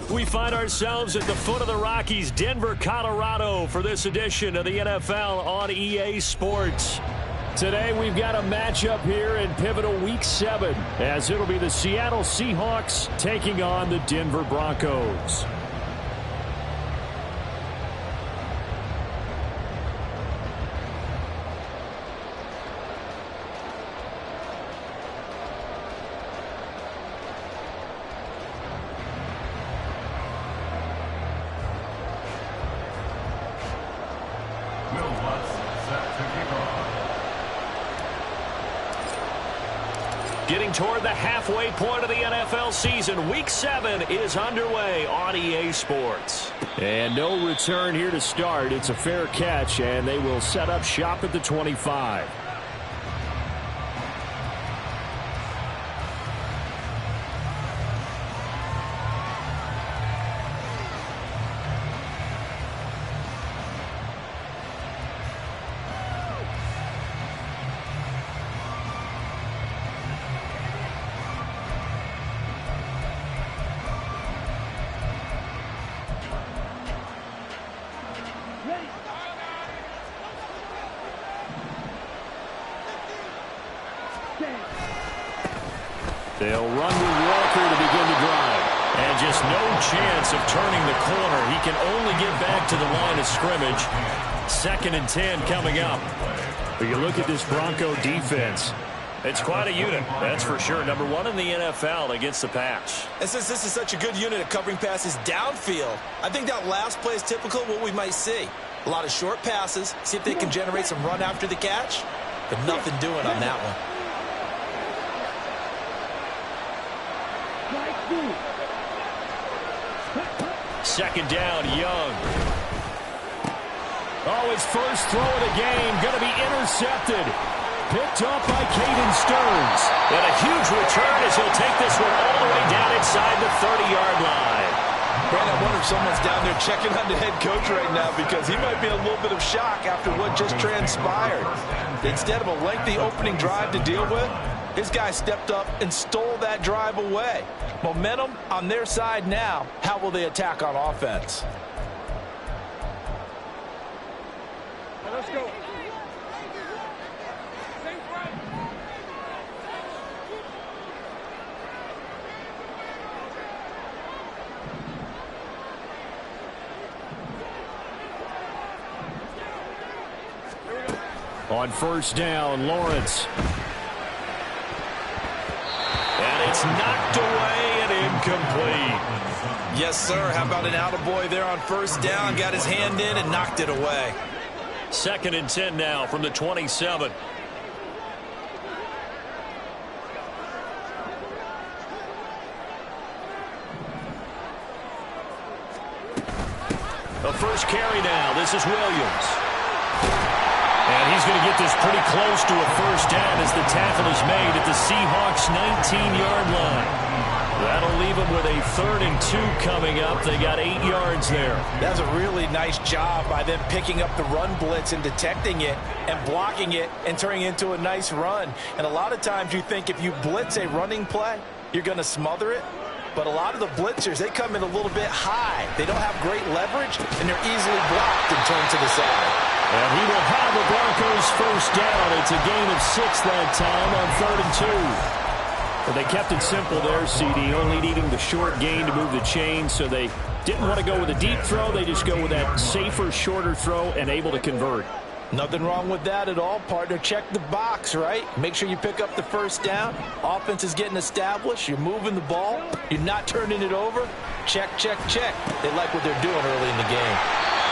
We find ourselves at the foot of the Rockies, Denver, Colorado, for this edition of the NFL on EA Sports. Today we've got a matchup here in pivotal Week 7, as it'll be the Seattle Seahawks taking on the Denver Broncos. Getting toward the halfway point of the NFL season, Week 7 is underway on EA Sports. And no return here to start. It's a fair catch, and they will set up shop at the 25. They'll run with Walker to begin the drive. And just no chance of turning the corner. He can only get back to the line of scrimmage. 2nd and 10 coming up. But you look at this Bronco defense. It's quite a unit, that's for sure. Number 1 in the NFL against the pass. And since this is such a good unit at covering passes downfield, I think that last play is typical of what we might see. A lot of short passes, see if they can generate some run after the catch, but nothing doing on that one. Second down, Young. Oh, his first throw of the game going to be intercepted. Picked up by Caden Stearns. And a huge return as he'll take this one all the way down inside the 30-yard line. Brandon, I wonder if someone's down there checking on the head coach right now, because he might be in a little bit of shock after what just transpired. Instead of a lengthy opening drive to deal with, his guy stepped up and stole that drive away. Momentum on their side now. How will they attack on offense? Let's go. On first down, Lawrence. And it's knocked away and incomplete. Yes, sir. How about an attaboy there on first down? Got his hand in and knocked it away. 2nd and 10 now from the 27. The first carry now. This is Williams. And he's going to get this pretty close to a first down as the tackle is made at the Seahawks' 19-yard line. That'll leave them with a 3rd and 2 coming up. They got 8 yards there. That's a really nice job by them picking up the run blitz and detecting it and blocking it and turning it into a nice run. And a lot of times you think if you blitz a running play, you're going to smother it. But a lot of the blitzers, they come in a little bit high. They don't have great leverage, and they're easily blocked and turned to the side. And he will have the Broncos first down. It's a gain of 6 that time on 3rd and 2. Well, they kept it simple there, CD, only needing the short gain to move the chain, so they didn't want to go with a deep throw. They just go with that safer, shorter throw and able to convert. Nothing wrong with that at all, partner. Check the box, right? Make sure you pick up the first down. Offense is getting established. You're moving the ball. You're not turning it over. Check, check, check. They like what they're doing early in the game.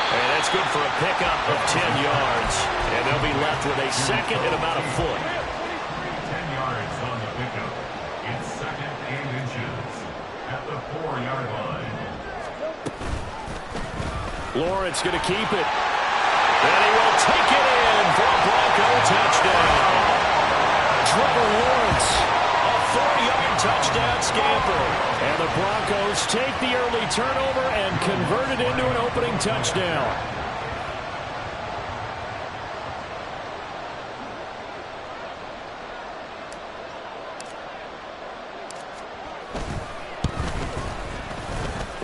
And that's good for a pickup of 10 yards. And they'll be left with a 2nd and about a foot. 10 yards on the pickup. It's 2nd and inches at the 4-yard line. Lawrence going to keep it. And he will take it in for a Bronco touchdown. Trevor Lawrence, a 4-yard touchdown scamper. And the Broncos take the early turnover and convert it into an opening touchdown.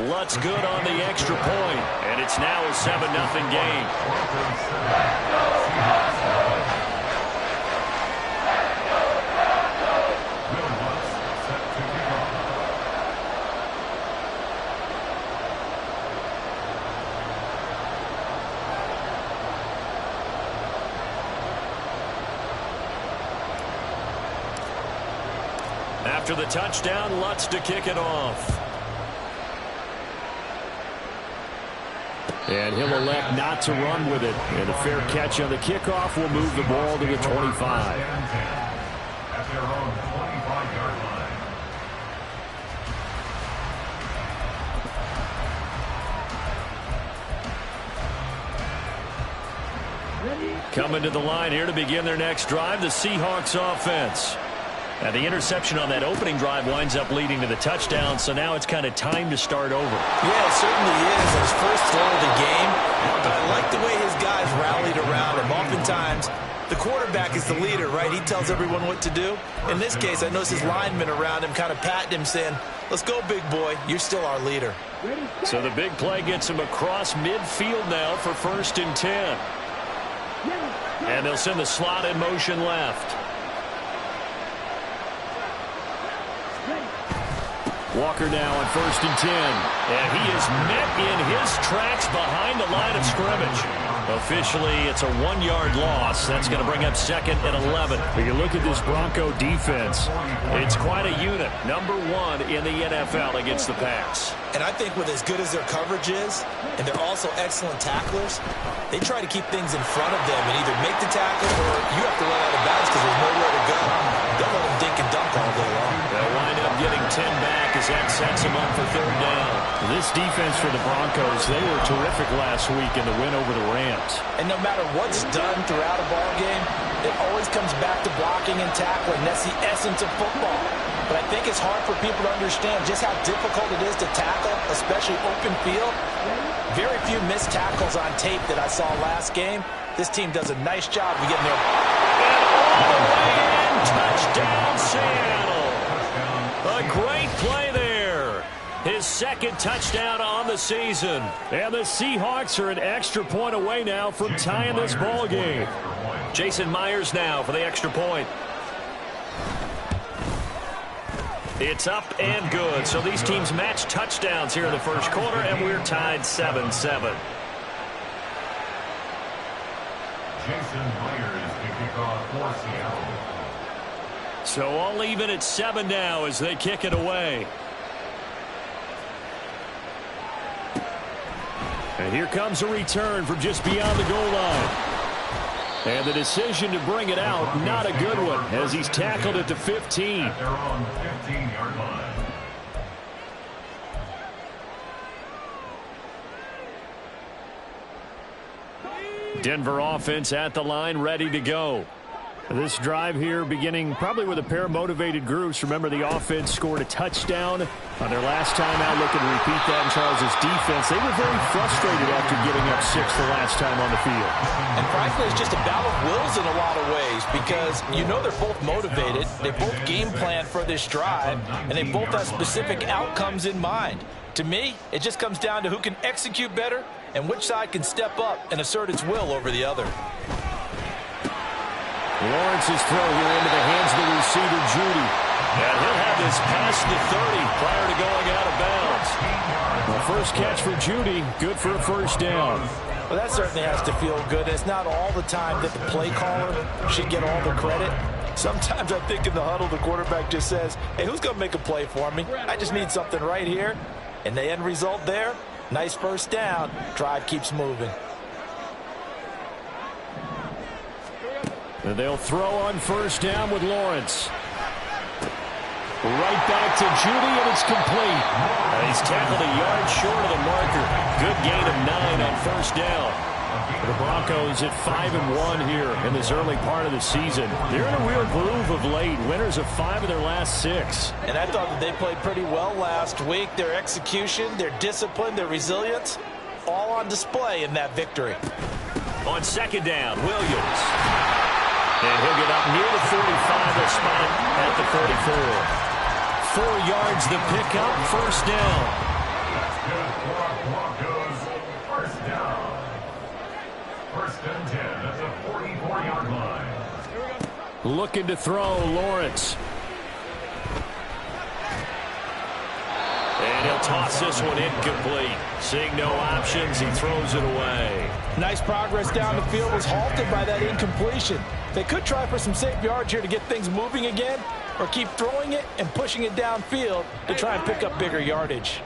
Lutz good on the extra point, and it's now a 7-0 game. After the touchdown, Lutz to kick it off. And he'll elect not to run with it. And a fair catch on the kickoff will move the ball to the 25. At their own 25-yard line. Coming to the line here to begin their next drive, the Seahawks offense. Now, the interception on that opening drive winds up leading to the touchdown, so now it's kind of time to start over. Yeah, it certainly is. His first throw of the game, but I like the way his guys rallied around him. Oftentimes, the quarterback is the leader, right? He tells everyone what to do. In this case, I noticed his linemen around him kind of patting him, saying, let's go, big boy. You're still our leader. So the big play gets him across midfield now for 1st and 10. And they'll send the slot in motion left. Walker now on 1st and 10. And he is met in his tracks behind the line of scrimmage. Officially, it's a 1-yard loss. That's going to bring up 2nd and 11. When you look at this Bronco defense, it's quite a unit. Number 1 in the NFL against the pass. And I think with as good as their coverage is, and they're also excellent tacklers, they try to keep things in front of them and either make the tackle or you have to run out of bounds because there's nowhere to go. They'll let them dink and dunk all day long. They'll wind up getting 10 back as that sets them up for 3rd down. This defense for the Broncos, they were terrific last week in the win over the Rams. And no matter what's done throughout a ball game, it always comes back to blocking and tackling. That's the essence of football. But I think it's hard for people to understand just how difficult it is to tackle, especially open field. Very few missed tackles on tape that I saw last game. This team does a nice job of getting there. And all the way in, touchdown Seattle. A great play there. His 2nd touchdown on the season. And the Seahawks are an extra point away now from tying this ball game. Jason Myers now for the extra point. It's up and good. So these teams match touchdowns here in the first quarter, and we're tied 7-7. Jason Myers to kick off for Seattle. So all even at 7 now as they kick it away. And here comes a return from just beyond the goal line. And the decision to bring it out, not a good one, as he's tackled at the 15. At their own 15-yard line. Denver offense at the line, ready to go. This drive here beginning probably with a pair of motivated groups. Remember, the offense scored a touchdown on their last time out, looking to repeat that in Charles' defense. They were very frustrated after giving up 6 the last time on the field. And frankly, it's just a battle of wills in a lot of ways because you know they're both motivated. They both game plan for this drive, and they both have specific outcomes in mind. To me, it just comes down to who can execute better and which side can step up and assert its will over the other. Lawrence's throw here into the hands of the receiver, Judy. And he'll have this past the 30 prior to going out of bounds. The first catch for Judy, good for a 1st down. Well, that certainly has to feel good. It's not all the time that the play caller should get all the credit. Sometimes I think in the huddle, the quarterback just says, hey, who's going to make a play for me? I just need something right here. And the end result there, nice 1st down. Drive keeps moving. And they'll throw on 1st down with Lawrence. Right back to Judy, and it's complete. And he's tackled a yard short of the marker. Good gain of 9 on 1st down. The Broncos at 5-1 here in this early part of the season. They're in a real groove of late. Winners of 5 of their last 6. And I thought that they played pretty well last week. Their execution, their discipline, their resilience, all on display in that victory. On 2nd down, Williams. And he'll get up near the 45, the spot at the 44. 4 yards the pickup, 1st down. Looking to throw, Lawrence. And he'll toss this one incomplete. Seeing no options, he throws it away. Nice progress down the field was halted by that incompletion. They could try for some safe yards here to get things moving again, or keep throwing it and pushing it downfield to try and pick up bigger yardage.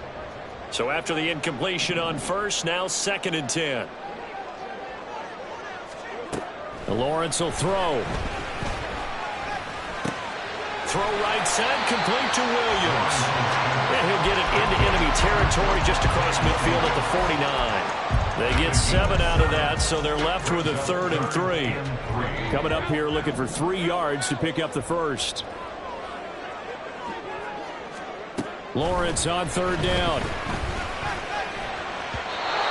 So after the incompletion on first, now 2nd and 10. Lawrence will throw. Throw right side, complete to Williams. And he'll get it into enemy territory just across midfield at the 49. They get 7 out of that, so they're left with a 3rd and 3. Coming up here looking for 3 yards to pick up the first. Lawrence on 3rd down.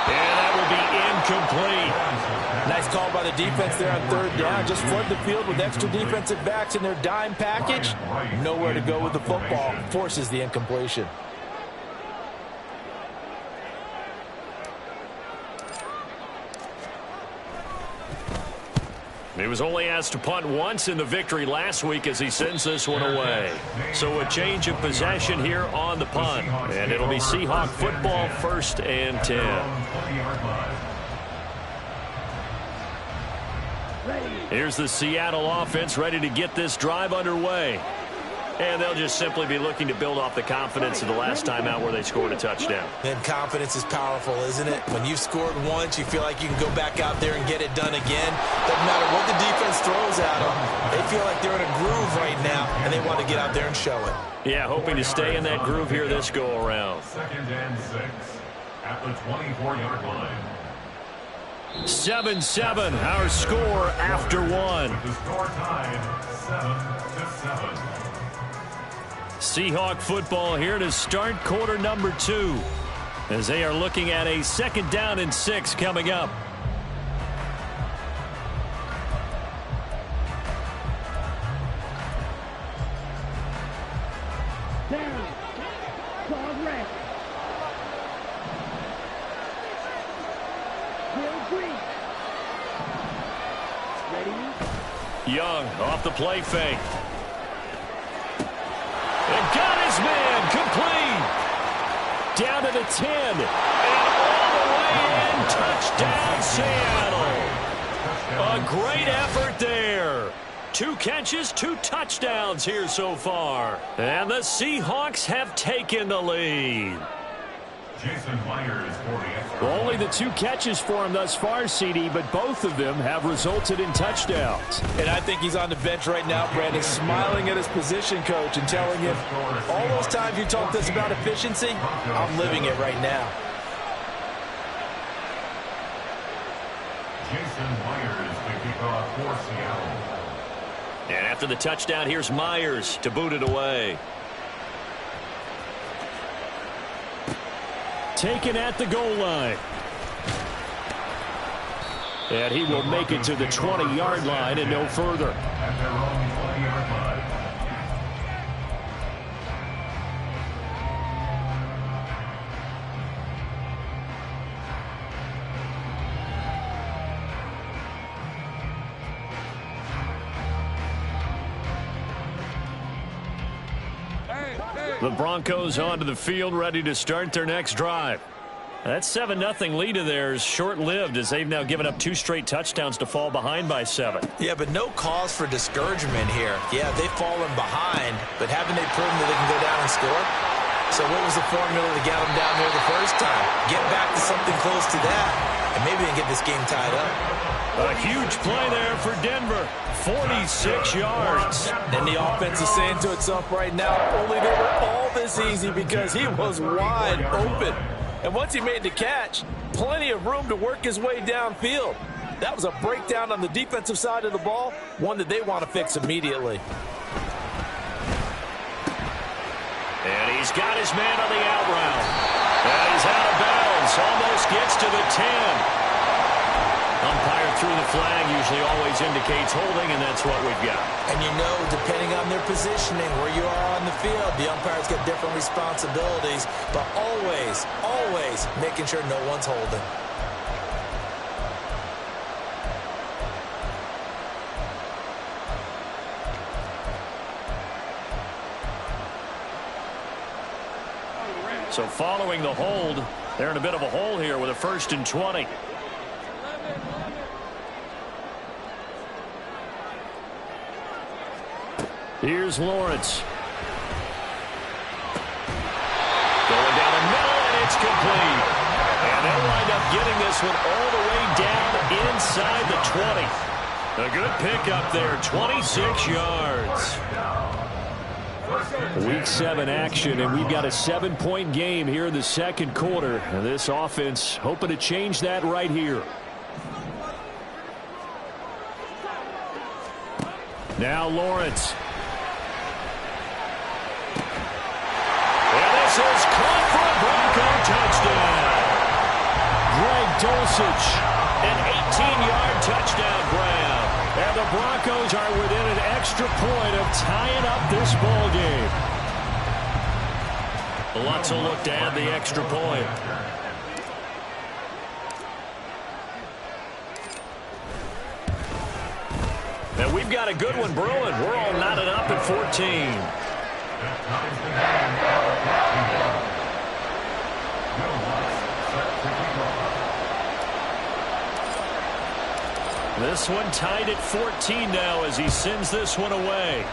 And that will be incomplete. Nice call by the defense there on 3rd down. Just flood the field with extra defensive backs in their dime package. Nowhere to go with the football. Forces the incompletion. He was only asked to punt once in the victory last week as he sends this one away. So a change of possession here on the punt. And it'll be Seahawk football, 1st and 10. Here's the Seattle offense ready to get this drive underway. And they'll just simply be looking to build off the confidence of the last time out where they scored a touchdown. And confidence is powerful, isn't it? When you've scored once, you feel like you can go back out there and get it done again. Doesn't matter what the defense throws at them. They feel like they're in a groove right now, and they want to get out there and show it. Yeah, hoping to stay in that groove here this go-around. 2nd and 6 at the 24-yard line. 7-7, our score after 1. With the score tied 7-7. Seahawk football here to start quarter number 2 as they are looking at a 2nd down and 6 coming up. Young off the play fake. And got his man complete. Down to the 10. And all the way in. Touchdown, Seattle. A great effort there. 2 catches, 2 touchdowns here so far. And the Seahawks have taken the lead. Jason Myers for the extra. Well, only the 2 catches for him thus far, CD, but both of them have resulted in touchdowns. And I think he's on the bench right now, Brandon, smiling at his position coach and telling him, all those times you talked to us about efficiency, I'm living it right now. Jason Myers to kick off for Seattle. And after the touchdown, here's Myers to boot it away. Taken at the goal line. And he will make it to the 20-yard line and no further. At their own 20-yard line. The Broncos onto the field, ready to start their next drive. That 7-0 lead of theirs short-lived as they've now given up 2 straight touchdowns to fall behind by 7. Yeah, but no cause for discouragement here. Yeah, they've fallen behind, but haven't they proven that they can go down and score? So what was the formula to get them down there the first time? Get back to something close to that, and maybe they can get this game tied up. A huge play there for Denver. 46 yards. And the offense is saying to itself right now, only they were all this easy because he was wide open. And once he made the catch, plenty of room to work his way downfield. That was a breakdown on the defensive side of the ball, one that they want to fix immediately. And he's got his man on the out route. And he's out of bounds. Almost gets to the 10. Umpire threw the flag, usually always indicates holding, and that's what we've got. And you know, depending on their positioning, where you are on the field, the umpires get different responsibilities, but always, always making sure no one's holding. So following the hold, they're in a bit of a hole here with a 1st and 20. Here's Lawrence. Going down the middle, and it's complete. And they'll wind up getting this one all the way down inside the 20. A good pickup there, 26 yards. Week 7 action, and we've got a 7-point game here in the second quarter. And this offense hoping to change that right here. Now Lawrence. And this is caught for a Bronco touchdown. Greg Dulcich, an 18-yard touchdown grab. And the Broncos are within an extra point of tying up this ball game. Lots of look to add the extra point. And we've got a good one brewing. We're all knotted up at 14. This one tied at 14 now as he sends this one away.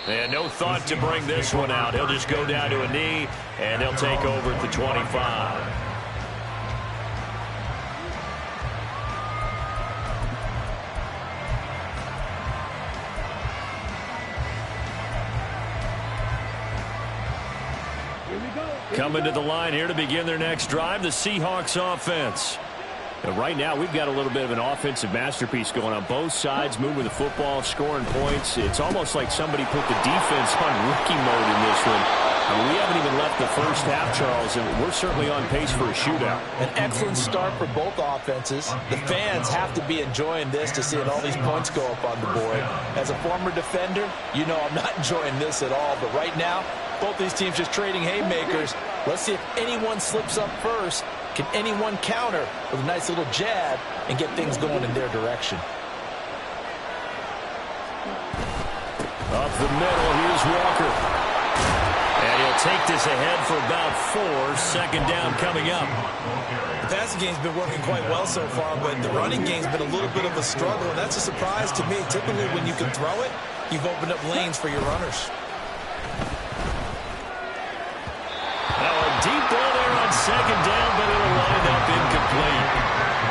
And no thought to bring this one out. He'll just go down to a knee, and he'll take over at the 25. Coming to the line here to begin their next drive, the Seahawks offense. And right now, we've got a little bit of an offensive masterpiece going on both sides, moving the football, scoring points. It's almost like somebody put the defense on rookie mode in this one. I mean, we haven't even left the first half, Charles, and we're certainly on pace for a shootout. An excellent start for both offenses. The fans have to be enjoying this to seeing all these points go up on the board. As a former defender, you know I'm not enjoying this at all. But right now, both these teams just trading haymakers. Let's see if anyone slips up first. Can anyone counter with a nice little jab and get things going in their direction? Up the middle, here's Walker. And he'll take this ahead for about 4. Second down coming up. The passing game's been working quite well so far, but the running game's been a little bit of a struggle, and that's a surprise to me. Typically, when you can throw it, you've opened up lanes for your runners. Now a deep ball there on second down, but it'll wind up incomplete.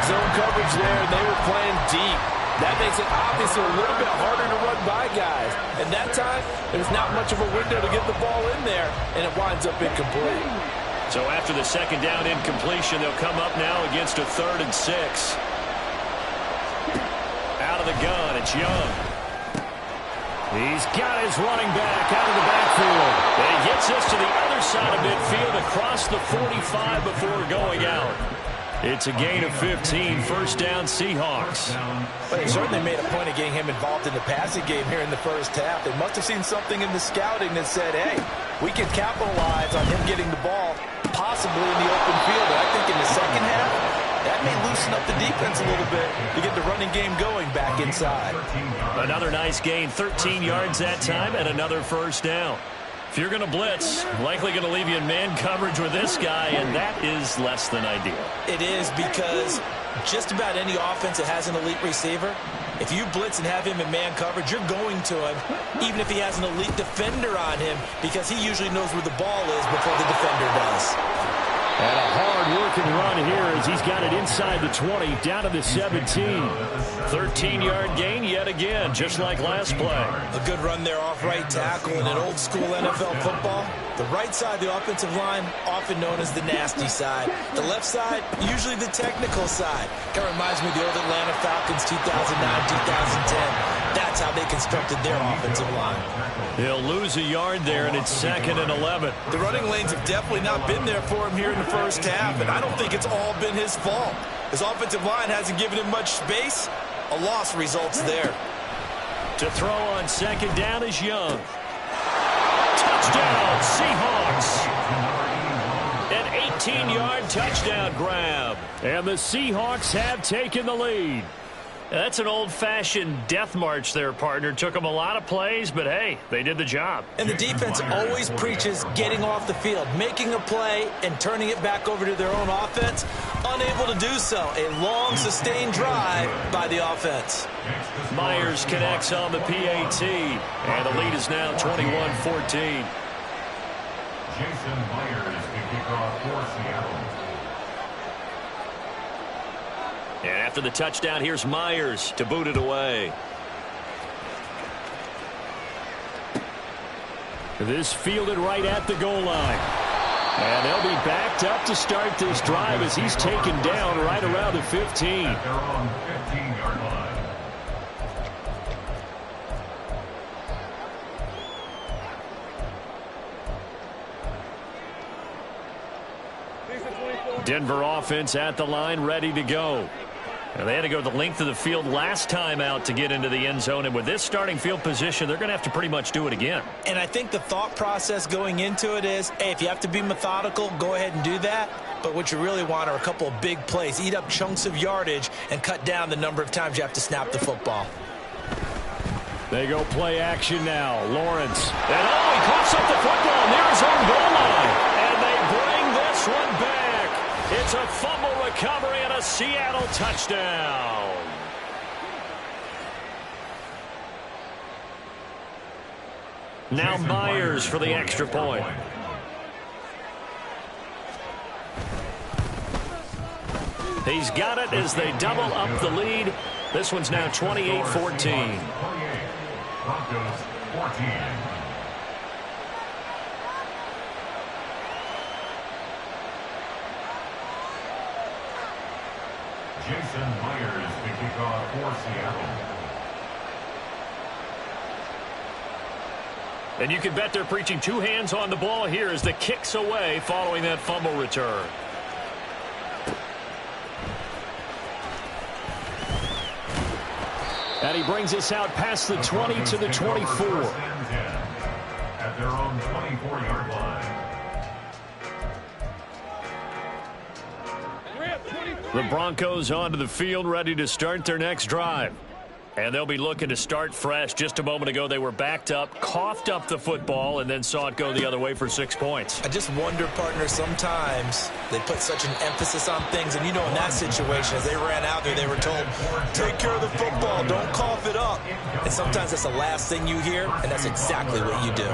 Zone coverage there, and they were playing deep. That makes it obviously a little bit harder to run by guys. And that time, there's not much of a window to get the ball in there, and it winds up incomplete. So after the second down incompletion, they'll come up now against a 3rd and 6. Out of the gun, it's Young. He's got his running back out of the backfield. And he gets this to the other side of midfield across the 45 before going out. It's a gain of 15, first down Seahawks. But they certainly made a point of getting him involved in the passing game here in the first half. They must have seen something in the scouting that said, hey, we can capitalize on him getting the ball, possibly in the open field. And I think in the second half, that may loosen up the defense a little bit to get the running game going back inside. Another nice gain, 13 yards that time, and another first down. If you're going to blitz, likely going to leave you in man coverage with this guy, and that is less than ideal. It is, because just about any offense that has an elite receiver, if you blitz and have him in man coverage, you're going to him, even if he has an elite defender on him, because he usually knows where the ball is before the defender does. And a hard-working run here as he's got it inside the 20, down to the 17. 13-yard gain yet again, just like last play. A good run there off right tackle in an old-school NFL football. The right side of the offensive line, often known as the nasty side. The left side, usually the technical side. Kind of reminds me of the old Atlanta Falcons 2009-2010. That's how they constructed their offensive line. He'll lose a yard there, and it's 2nd and 11. The running lanes have definitely not been there for him here in the first half, and I don't think it's all been his fault. His offensive line hasn't given him much space. A loss results there. To throw on second down is Young. Touchdown, Seahawks. An 18-yard touchdown grab. And the Seahawks have taken the lead. That's an old-fashioned death march there, partner. Took them a lot of plays, but hey, they did the job. And the defense always preaches getting off the field, making a play and turning it back over to their own offense. Unable to do so. A long, sustained drive by the offense. Myers connects on the PAT, and the lead is now 21-14. Jason Myers to kick off for Seattle. And after the touchdown, here's Myers to boot it away. This fielded right at the goal line. And they'll be backed up to start this drive as he's taken down right around the 15. At their own 15-yard line. Denver offense at the line, ready to go. And they had to go the length of the field last time out to get into the end zone. And with this starting field position, they're going to have to pretty much do it again. And I think the thought process going into it is, hey, if you have to be methodical, go ahead and do that. But what you really want are a couple of big plays. Eat up chunks of yardage and cut down the number of times you have to snap the football. They go play action now. Lawrence. And he coughs up the football near his own goal line. And they bring this one back. It's a fumble recovery and a Seattle touchdown. Now Myers for the extra point. He's got it as they double up the lead. This one's now 28-14. Broncos 14. Jason Myers to kick off for Seattle. And you can bet they're preaching two hands on the ball here as the kick's away following that fumble return. And he brings us out past the 20 to the 24. At their own 24-yard line. The Broncos onto the field, ready to start their next drive. And they'll be looking to start fresh. Just a moment ago, they were backed up, coughed up the football, and then saw it go the other way for 6 points. I just wonder, partner, sometimes they put such an emphasis on things. And, you know, in that situation, as they ran out there, they were told, take care of the football, don't cough it up. And sometimes that's the last thing you hear, and that's exactly what you do.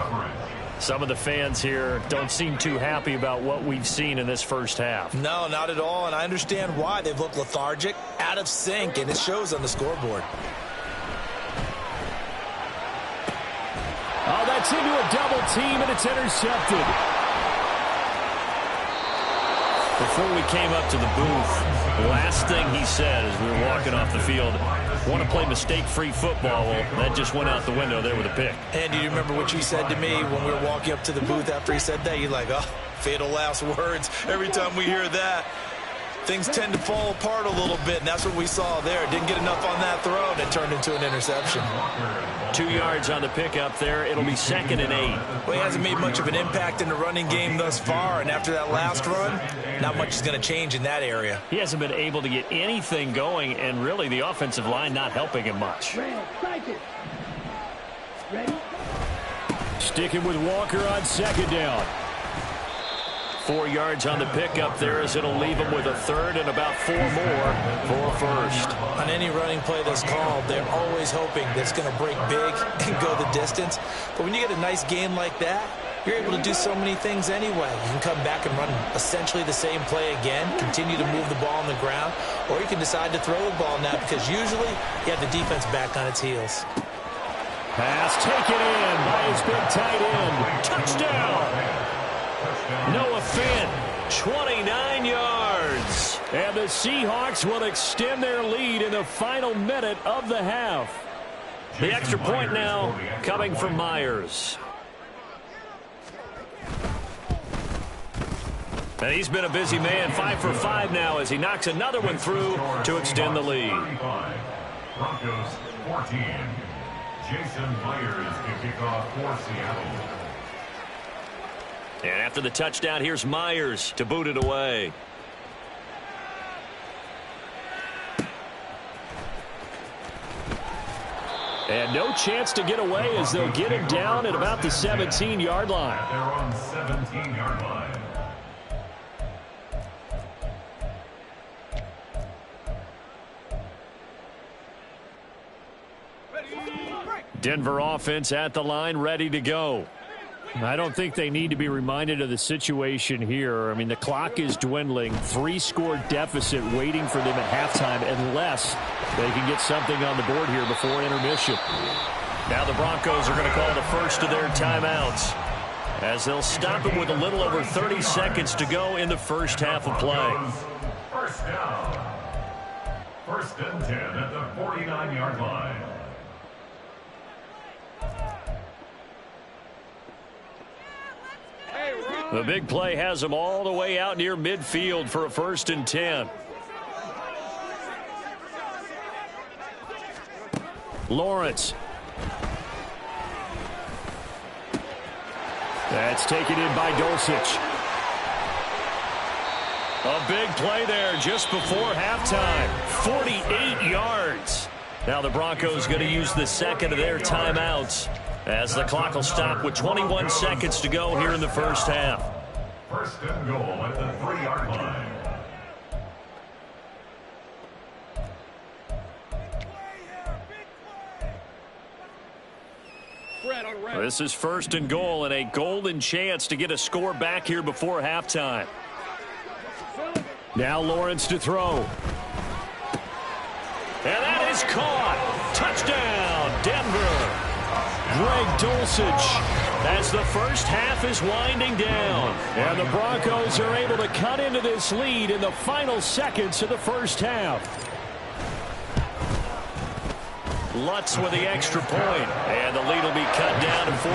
Some of the fans here don't seem too happy about what we've seen in this first half. No, not at all, and I understand why. They've looked lethargic, out of sync, and it shows on the scoreboard. Oh, that's into a double team, and it's intercepted. Before we came up to the booth, the last thing he said as we were walking off the field, want to play mistake-free football. Well, that just went out the window there with a pick. And do you remember what you said to me when we were walking up to the booth after he said that? You're like, oh, fatal last words. Every time we hear that, things tend to fall apart a little bit, and that's what we saw there. Didn't get enough on that throw, and it turned into an interception. 2 yards on the pickup there. It'll be 2nd and 8. Well, he hasn't made much of an impact in the running game thus far, and after that last run, not much is going to change in that area. He hasn't been able to get anything going, and really the offensive line not helping him much. Sticking with Walker on 2nd down. 4 yards on the pickup there as it'll leave him with a 3rd and about 4 more for a 1st. On any running play that's called, they're always hoping that it's going to break big and go the distance. But when you get a nice game like that, you're able to do so many things anyway. You can come back and run essentially the same play again, continue to move the ball on the ground, or you can decide to throw the ball now because usually you have the defense back on its heels. Pass taken in by his big tight end. Touchdown! Noah Fant, 29 yards. And the Seahawks will extend their lead in the final minute of the half. The extra point now coming from Myers. And he's been a busy man, 5 for 5 now as he knocks another one through to extend the lead. Broncos 14. Jason Myers to kick off for Seattle. And after the touchdown, here's Myers to boot it away. And no chance to get away as they'll get him down at about the 17-yard line. They're on 17-yard line. Denver offense at the line, ready to go. I don't think they need to be reminded of the situation here. I mean, the clock is dwindling. 3-score deficit waiting for them at halftime unless they can get something on the board here before intermission. Now the Broncos are going to call the first of their timeouts as they'll stop it with a little over 30 seconds to go in the first half of play. First down. First and 10 at the 49-yard line. The big play has them all the way out near midfield for a first and 10. Lawrence. That's taken in by Dulcich. A big play there just before halftime. 48 yards. Now the Broncos going to use the second of their timeouts as the clock will stop with 21 seconds to go here in the first half. First and goal at the 3-yard line. This is first and goal and a golden chance to get a score back here before halftime. Now Lawrence to throw. And that is caught. Touchdown, Denver. Greg Dulcich as the first half is winding down. And the Broncos are able to cut into this lead in the final seconds of the first half. Lutz with the extra point, and the lead will be cut down to 14.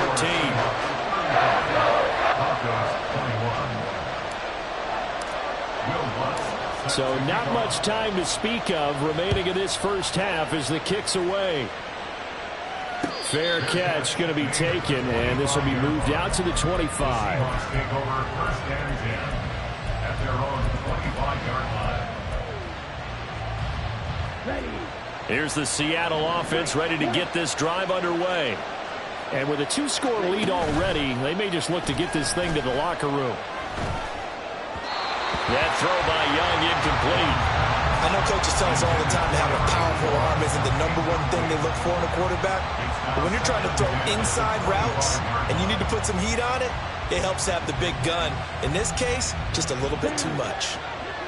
So not much time to speak of remaining in this first half as the kick's away. Fair catch going to be taken, and this will be moved out to the 25. Take over first and 10 at their own 25-yard line. Here's the Seattle offense ready to get this drive underway. And with a 2-score lead already, they may just look to get this thing to the locker room. That throw by Young incomplete. I know coaches tell us all the time to have a powerful arm isn't the #1 thing they look for in a quarterback. But when you're trying to throw inside routes and you need to put some heat on it, it helps have the big gun. In this case, just a little bit too much.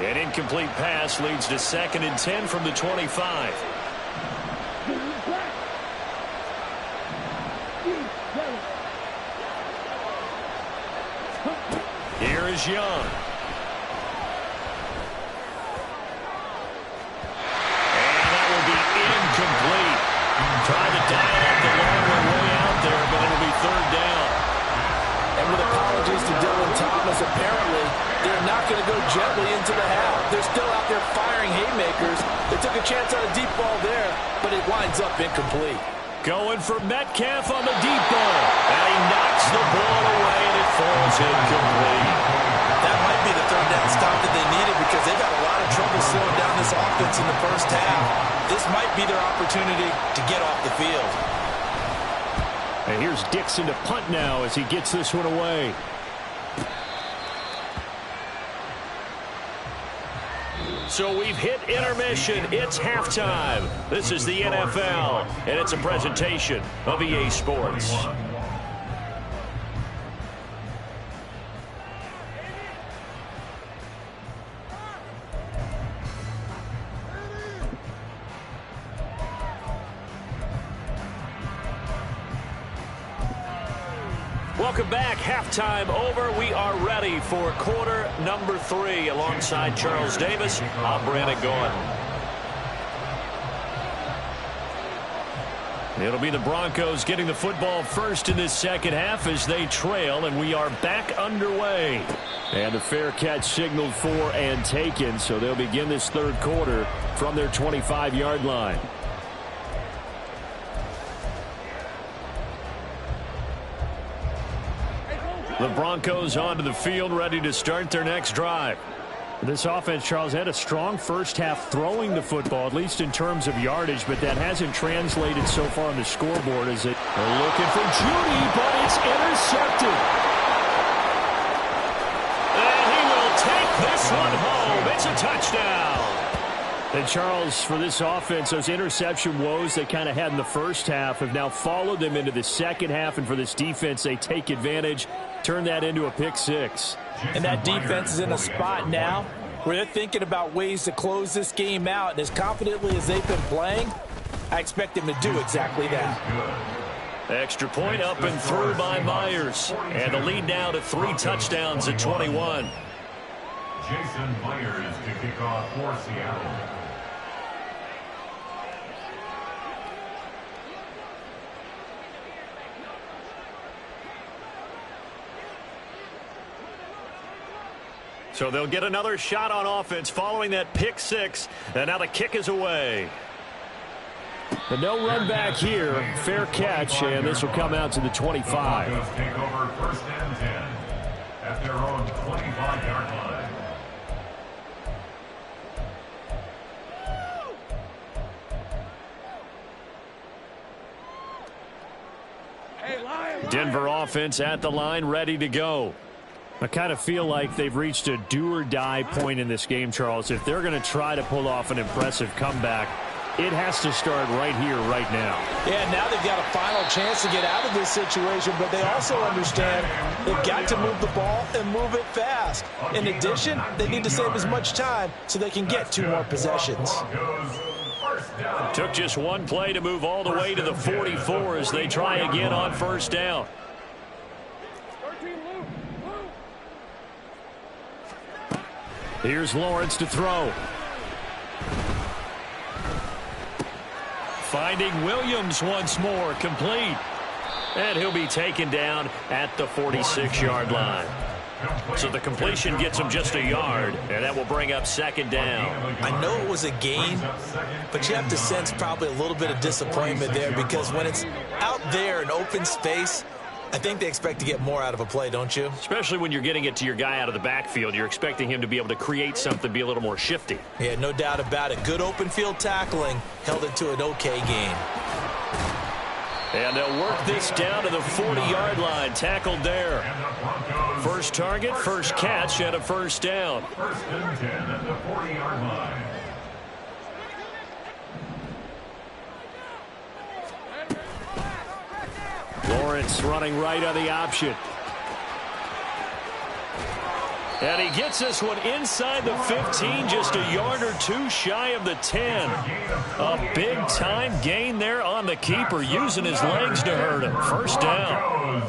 An incomplete pass leads to second and 10 from the 25. Here is Young. Incomplete. Trying to dial up the long way out there, but it'll be third down. And with apologies to Dylan Thomas, apparently they're not going to go gently into the half. They're still out there firing haymakers. They took a chance on a deep ball there, but it winds up incomplete. Going for Metcalf on the deep ball. And he knocks the ball away, and it falls incomplete. That might be the third down stop that they needed because they've had a lot of trouble slowing down this offense in the first half. This might be their opportunity to get off the field. And here's Dixon to punt now as he gets this one away. So we've hit intermission. It's halftime. This is the NFL, and it's a presentation of EA Sports. Welcome back. Halftime over. We are ready for quarter number 3. Alongside Charles Davis, I'm Brandon Gordon. It'll be the Broncos getting the football first in this second half as they trail, and we are back underway. And a fair catch signaled for and taken, so they'll begin this third quarter from their 25-yard line. The Broncos onto the field ready to start their next drive. This offense, Charles, had a strong first half throwing the football, at least in terms of yardage, but that hasn't translated so far on the scoreboard. As it looking for Judy, but it's intercepted. And he will take this one home. It's a touchdown. And Charles, for this offense, those interception woes they kind of had in the first half have now followed them into the second half, and for this defense, they take advantage, turn that into a pick six. And that defense is in a spot now where they're thinking about ways to close this game out. And as confidently as they've been playing, I expect them to do exactly that. Extra point up and through by Myers. And the lead now to 3 touchdowns at 21. Jason Myers to kick off for Seattle. So they'll get another shot on offense following that pick six. And now the kick is away. But no run back here. Fair catch, and this will come out to the 25. The Broncos take over first and 10 at their own 25-yard line. Denver offense at the line, ready to go. I kind of feel like they've reached a do-or-die point in this game, Charles. If they're going to try to pull off an impressive comeback, it has to start right here, right now. Yeah, now they've got a final chance to get out of this situation, but they also understand they've got to move the ball and move it fast. In addition, they need to save as much time so they can get 2 more possessions. Took just one play to move all the way to the 44 as they try again on first down. Here's Lawrence to throw. Finding Williams once more, complete. And he'll be taken down at the 46-yard line. So the completion gets him just a yard, and that will bring up second down. I know it was a gain, but you have to sense probably a little bit of disappointment there, because when it's out there in open space, I think they expect to get more out of a play, don't you? Especially when you're getting it to your guy out of the backfield. You're expecting him to be able to create something, be a little more shifty. Yeah, no doubt about it. Good open field tackling held it to an okay game. And they'll work this down to the 40-yard line. Tackled there. First target, first catch, and a first down. First and 10 at the 40-yard line. Lawrence running right on the option. And he gets this one inside the 15, just a yard or 2 shy of the 10. A big-time gain there on the keeper, using his legs to hurt him. First down.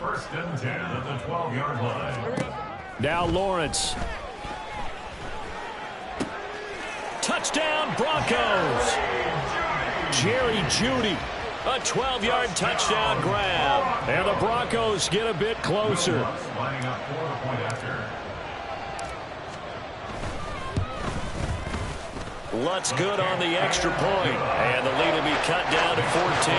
First and 10 at the 12-yard line. Now Lawrence. Touchdown, Broncos. Jerry Jeudy. A 12-yard touchdown grab. And the Broncos get a bit closer. Lining up for the point after. Lutz good on the extra point. And the lead will be cut down to 14.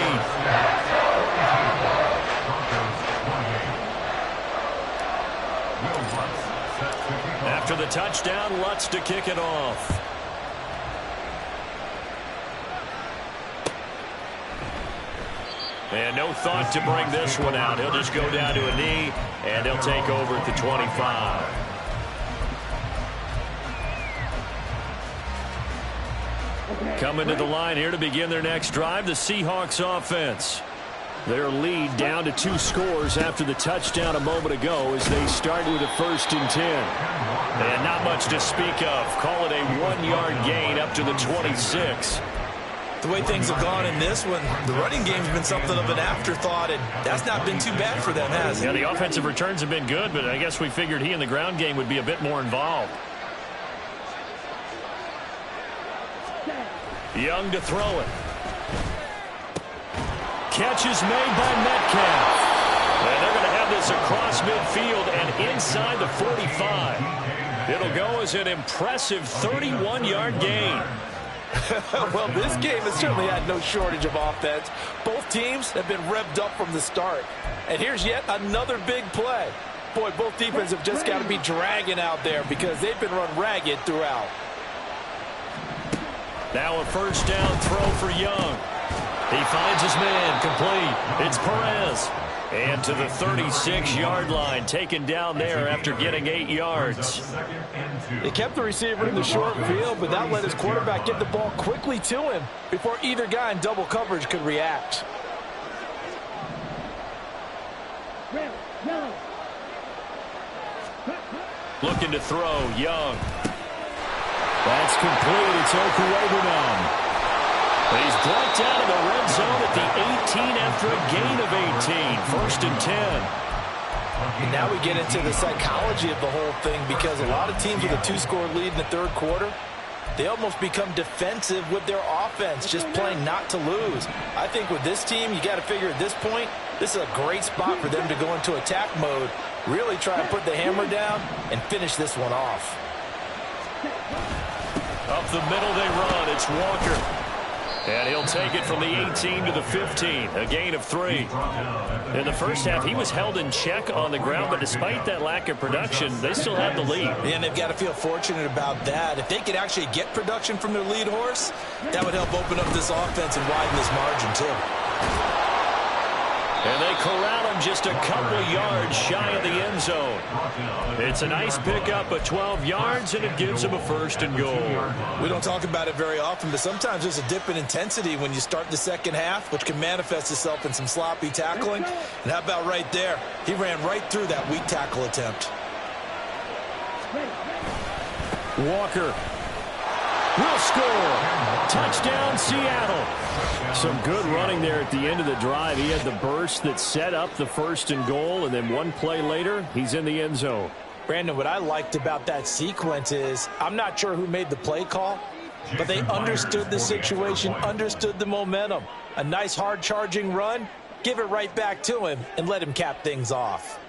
After the touchdown, Lutz to kick it off. And no thought to bring this one out. He'll just go down to a knee, and they'll take over at the 25. Coming to the line here to begin their next drive, the Seahawks offense. Their lead down to 2 scores after the touchdown a moment ago as they start with a first and 10. And not much to speak of. Call it a 1-yard gain up to the 26. The way things have gone in this one, the running game's been something of an afterthought, and that's not been too bad for them, has it? Yeah, the offensive returns have been good, but I guess we figured he in the ground game would be a bit more involved. Young to throw it. Catch is made by Metcalf. And they're going to have this across midfield and inside the 45. It'll go as an impressive 31-yard gain. Well, this game has certainly had no shortage of offense. Both teams have been revved up from the start. And here's yet another big play. Boy, both defenses have just got to be dragging out there because they've been run ragged throughout. Now a first down throw for Young. He finds his man, complete. It's Perez. And to the 36-yard line, taken down there after getting 8 yards. They kept the receiver in the short field, but that let his quarterback get the ball quickly to him before either guy in double coverage could react. Looking to throw, Young. That's complete. It's Okuwebunam. He's brought down in the red zone at the 18 after a gain of 18. First and 10. And now we get into the psychology of the whole thing because a lot of teams with a 2-score lead in the third quarter, they almost become defensive with their offense, just playing not to lose. I think with this team, you got to figure at this point, this is a great spot for them to go into attack mode, really try to put the hammer down and finish this one off. Up the middle they run. It's Walker. And he'll take it from the 18 to the 15, a gain of 3. In the first half, he was held in check on the ground, but despite that lack of production, they still have the lead. And they've got to feel fortunate about that. If they could actually get production from their lead horse, that would help open up this offense and widen this margin, too. And they corral him just a couple yards shy of the end zone. It's a nice pickup of 12 yards, and it gives him a first and goal. We don't talk about it very often, but sometimes there's a dip in intensity when you start the second half, which can manifest itself in some sloppy tackling. And how about right there? He ran right through that weak tackle attempt. Walker will score. Touchdown, Seattle. Some good running there at the end of the drive. He had the burst that set up the first and goal, and then one play later, he's in the end zone. Brandon, what I liked about that sequence is I'm not sure who made the play call, but they understood the situation, understood the momentum. A nice hard-charging run, give it right back to him, and let him cap things off.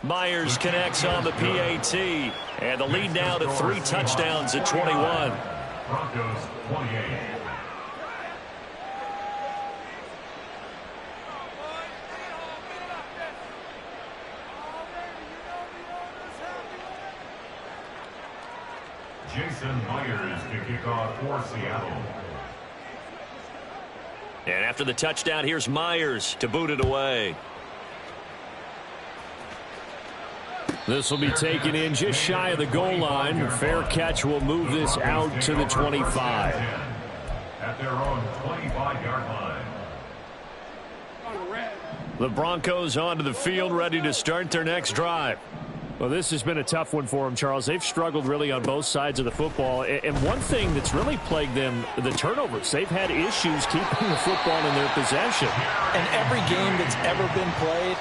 Myers connects on the PAT, and the lead now to 3 touchdowns at 21. Broncos 28. Jason Myers to kick off for Seattle. And after the touchdown, here's Myers to boot it away. This will be taken in just shy of the goal line. A fair catch will move this out to the 25. At their own 25-yard line. The Broncos onto the field, ready to start their next drive. Well, this has been a tough one for them, Charles. They've struggled really on both sides of the football. And one thing that's really plagued them, the turnovers. They've had issues keeping the football in their possession. And every game that's ever been played,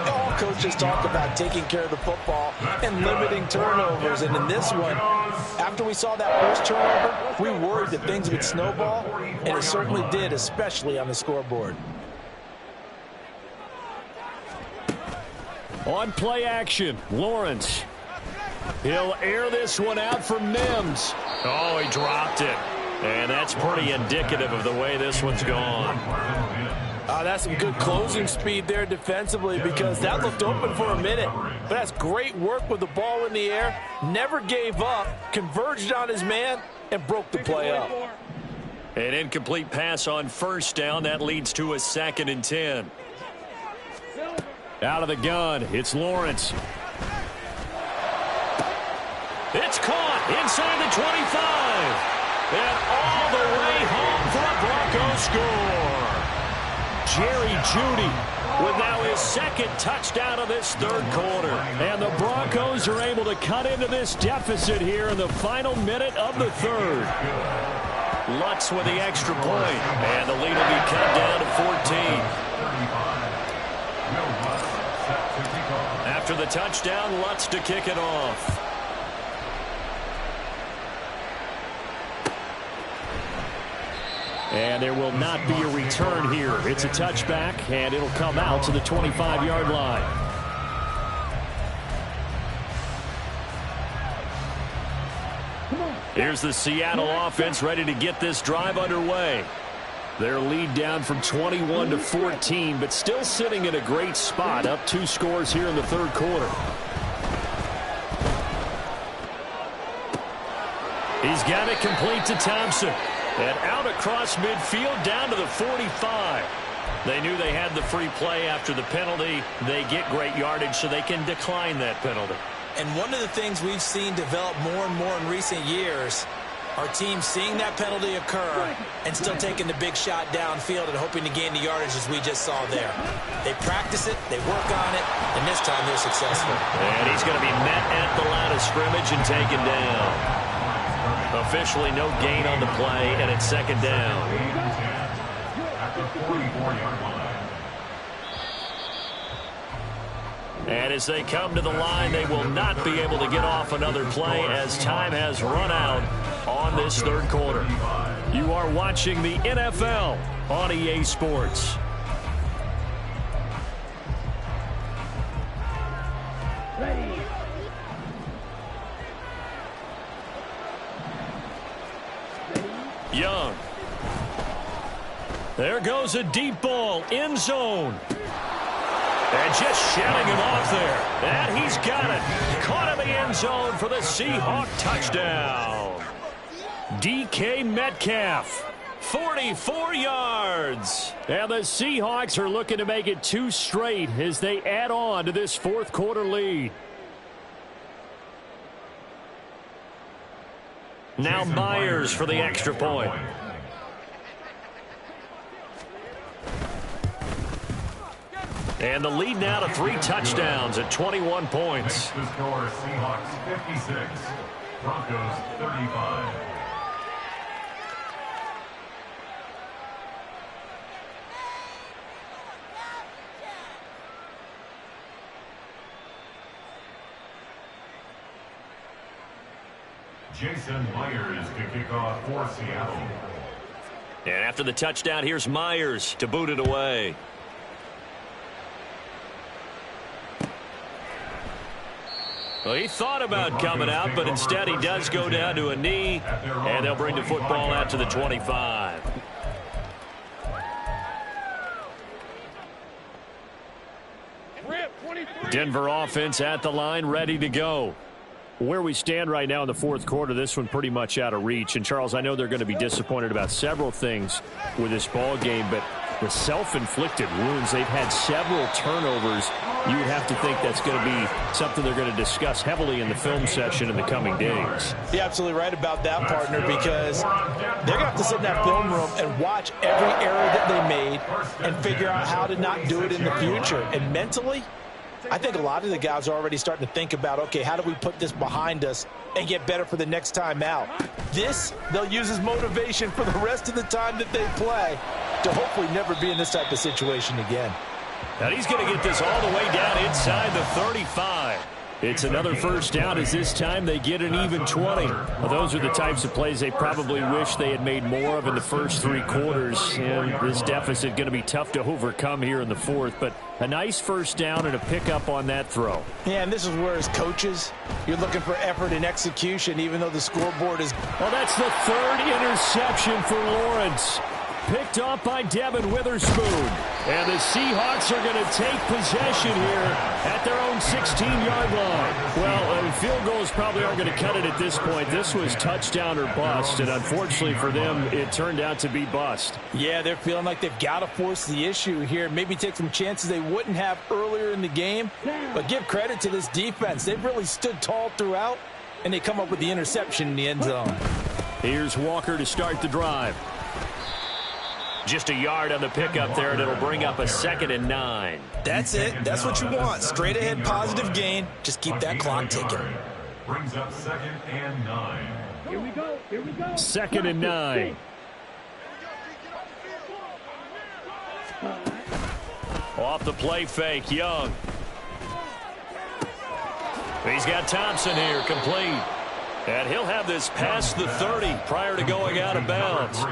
all coaches talk about taking care of the football and limiting turnovers. And in this one, after we saw that first turnover, we worried that things would snowball, and it certainly did, especially on the scoreboard. On play action, Lawrence. He'll air this one out for Mims. Oh, he dropped it. And that's pretty indicative of the way this one's gone. That's some good closing speed there defensively because that looked open for a minute. But that's great work with the ball in the air. Never gave up, converged on his man, and broke the play up. An incomplete pass on first down. That leads to a 2nd and 10. Out of the gun, it's Lawrence. It's caught inside the 25. And all the way home for a Broncos score. Jerry Jeudy with now his 2nd touchdown of this third quarter. And the Broncos are able to cut into this deficit here in the final minute of the third. Lutz with the extra point. And the lead will be cut down to 14. After the touchdown, Lutz to kick it off. And there will not be a return here. It's a touchback, and it'll come out to the 25-yard line. Here's the Seattle offense ready to get this drive underway. Their lead down from 21 to 14, but still sitting in a great spot, up 2 scores here in the third quarter. He's got it complete to Thompson. And out across midfield down to the 45. They knew they had the free play after the penalty. They get great yardage so they can decline that penalty. And one of the things we've seen develop more and more in recent years, our team seeing that penalty occur and still taking the big shot downfield and hoping to gain the yardage as we just saw there. They practice it, they work on it, and this time they're successful. And he's going to be met at the line of scrimmage and taken down. Officially no gain on the play, and it's second down. At the 44-yard line. And as they come to the line, they will not be able to get off another play as time has run out on this third quarter. You are watching the NFL on EA Sports. Young. There goes a deep ball, end zone. And just shouting him off there. And he's got it. Caught in the end zone for the Seahawk touchdown. DK Metcalf, 44 yards. And the Seahawks are looking to make it 2 straight as they add on to this fourth quarter lead. Now Myers for the extra point. And the lead now to 3 touchdowns at 21 points. The score, Seahawks 56, Broncos 35. Jason Myers to kick off for Seattle. And after the touchdown, here's Myers to boot it away. Well, he thought about coming out, but instead he does go down to a knee, and they'll bring the football out to the 25. Denver offense at the line, ready to go. Where we stand right now in the fourth quarter, this one pretty much out of reach. And, Charles, I know they're going to be disappointed about several things with this ball game, but the self-inflicted wounds, they've had several turnovers. You would have to think that's going to be something they're going to discuss heavily in the film session in the coming days. You're absolutely right about that, partner, because they're going to have to sit in that film room and watch every error that they made and figure out how to not do it in the future. And mentally, I think a lot of the guys are already starting to think about, okay, how do we put this behind us and get better for the next time out? This, they'll use as motivation for the rest of the time that they play to hopefully never be in this type of situation again. And he's going to get this all the way down inside the 35. It's another first down as this time they get an even 20. Well, those are the types of plays they probably wish they had made more of in the first 3 quarters. And this deficit going to be tough to overcome here in the fourth. But a nice first down and a pickup on that throw. Yeah, and this is where as coaches, you're looking for effort and execution, even though the scoreboard is... Well, that's the 3rd interception for Lawrence. Picked off by Devin Witherspoon. And the Seahawks are going to take possession here at their own 16-yard line. Well, field goals probably aren't going to cut it at this point. This was touchdown or bust, and unfortunately for them, it turned out to be bust. Yeah, they're feeling like they've got to force the issue here. Maybe take some chances they wouldn't have earlier in the game. But give credit to this defense. They've really stood tall throughout, and they come up with the interception in the end zone. Here's Walker to start the drive. Just a yard on the pickup there, and it'll bring up a 2nd and 9. That's it. That's what you want. Straight ahead, positive gain. Just keep that clock ticking. Brings up 2nd and 9. Here we go. Here we go. 2nd and 9. Off the play fake, Young. He's got Thompson here, complete. And he'll have this past the 30 prior to going out of bounds.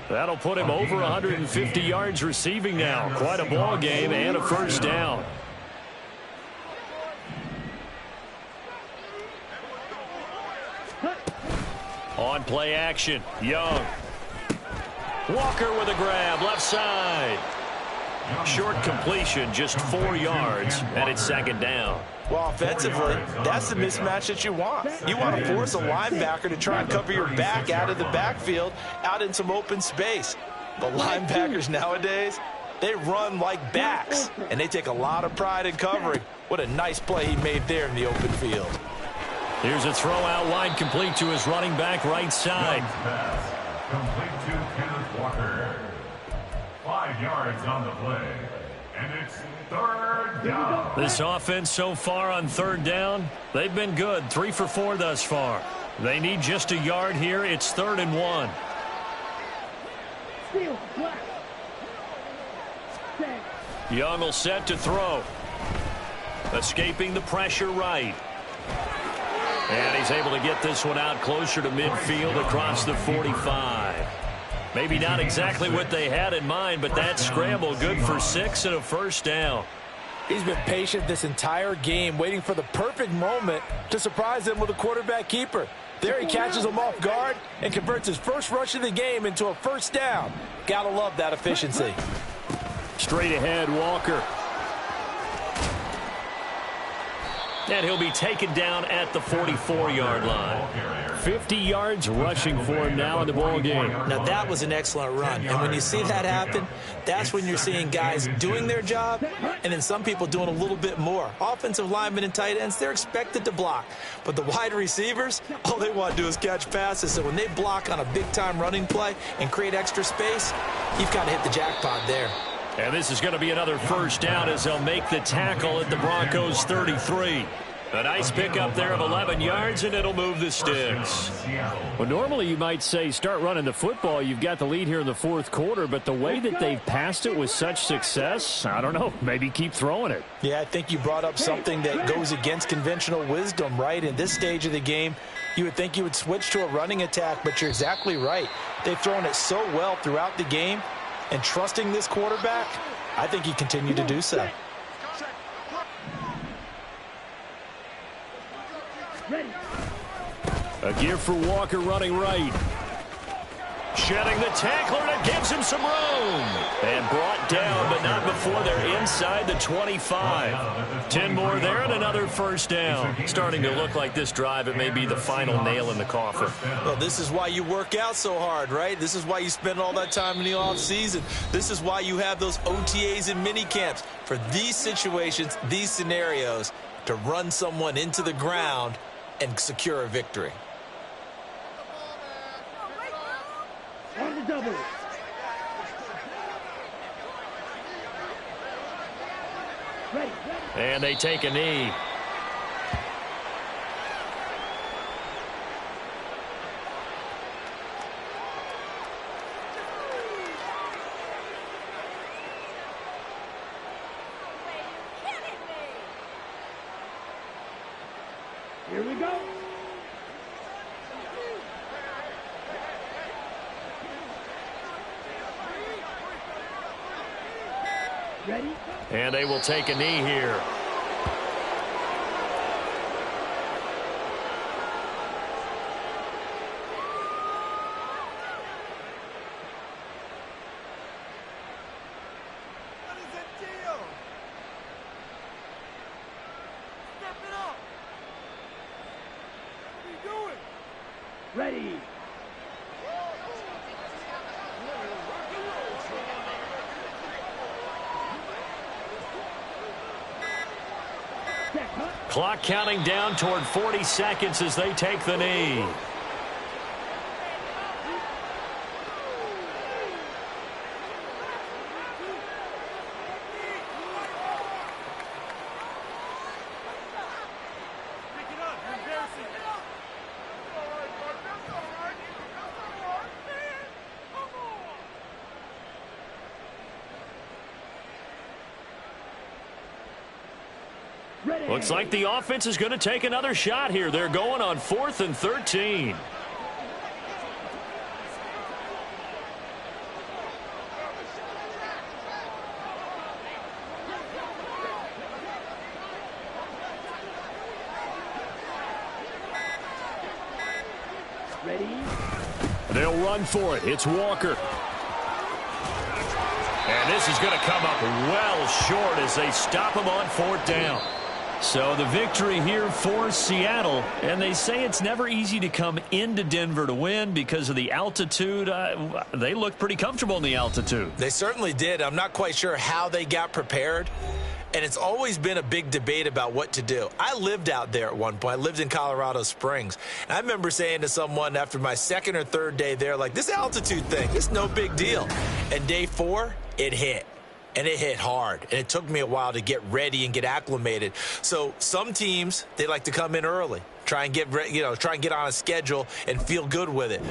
That'll put him over 150 yards receiving now. Quite a ball game and a first down. On play action, Young. Walker with a grab, left side. Short completion, just 4 yards, and it's second down. Well, offensively, that's the mismatch that you want. You want to force a linebacker to try and cover your back out of the backfield, out in some open space. But linebackers nowadays, they run like backs, and they take a lot of pride in covering. What a nice play he made there in the open field. Here's a throw out wide, complete to his running back right side. Complete to Kenneth Walker. 5 yards on the play, and it's third down. This offense so far on third down, they've been good. 3 for 4 thus far. They need just a yard here. It's 3rd and 1. Young will set to throw. Escaping the pressure right. And he's able to get this one out closer to midfield across the 45. Maybe not exactly what they had in mind, but that scramble good for 6 and a first down. He's been patient this entire game, waiting for the perfect moment to surprise them with a quarterback keeper. There he catches them off guard and converts his first rush of the game into a first down. Gotta love that efficiency. Straight ahead, Walker. And he'll be taken down at the 44-yard line. 50 yards rushing for him now in the ball game. Now, that was an excellent run. And when you see that happen, that's when you're seeing guys doing their job and then some people doing a little bit more. Offensive linemen and tight ends, they're expected to block. But the wide receivers, all they want to do is catch passes. So when they block on a big-time running play and create extra space, you've got to hit the jackpot there. And this is going to be another first down as they'll make the tackle at the Broncos 33. A nice pickup there of 11 yards, and it'll move the sticks. Well, normally you might say start running the football. You've got the lead here in the 4th quarter, but the way that they've passed it with such success, I don't know, maybe keep throwing it. Yeah, I think you brought up something that goes against conventional wisdom, right? In this stage of the game, you would think you would switch to a running attack, but you're exactly right. They've thrown it so well throughout the game, and trusting this quarterback, I think he continued to do so. A gear for Walker running right. Shedding the tackler, and it gives him some room. And brought down, but not before they're inside the 25. 10 more there and another first down. Starting to look like this drive, it may be the final nail in the coffin. Well, this is why you work out so hard, right? This is why you spend all that time in the offseason. This is why you have those OTAs and mini camps. For these situations, these scenarios, to run someone into the ground and secure a victory. On the double. Ready. And they take a knee. Here we go. Ready? And they will take a knee here. What is that deal? Step it up. What are you doing? Ready. Clock counting down toward 40 seconds as they take the knee. Looks like the offense is going to take another shot here. They're going on 4th and 13. Ready? They'll run for it. It's Walker. this is going to come up well short as they stop him on 4th down. So the victory here for Seattle, and they say it's never easy to come into Denver to win because of the altitude. They looked pretty comfortable in the altitude. They certainly did. I'm not quite sure how they got prepared, and it's always been a big debate about what to do. I lived out there at one point. I lived in Colorado Springs. And I remember saying to someone after my 2nd or 3rd day there, like, this altitude thing, it's no big deal. And day 4, it hit. And it hit hard. And it took me a while to get ready and get acclimated. So some teams, they like to come in early, try and get on a schedule and feel good with it.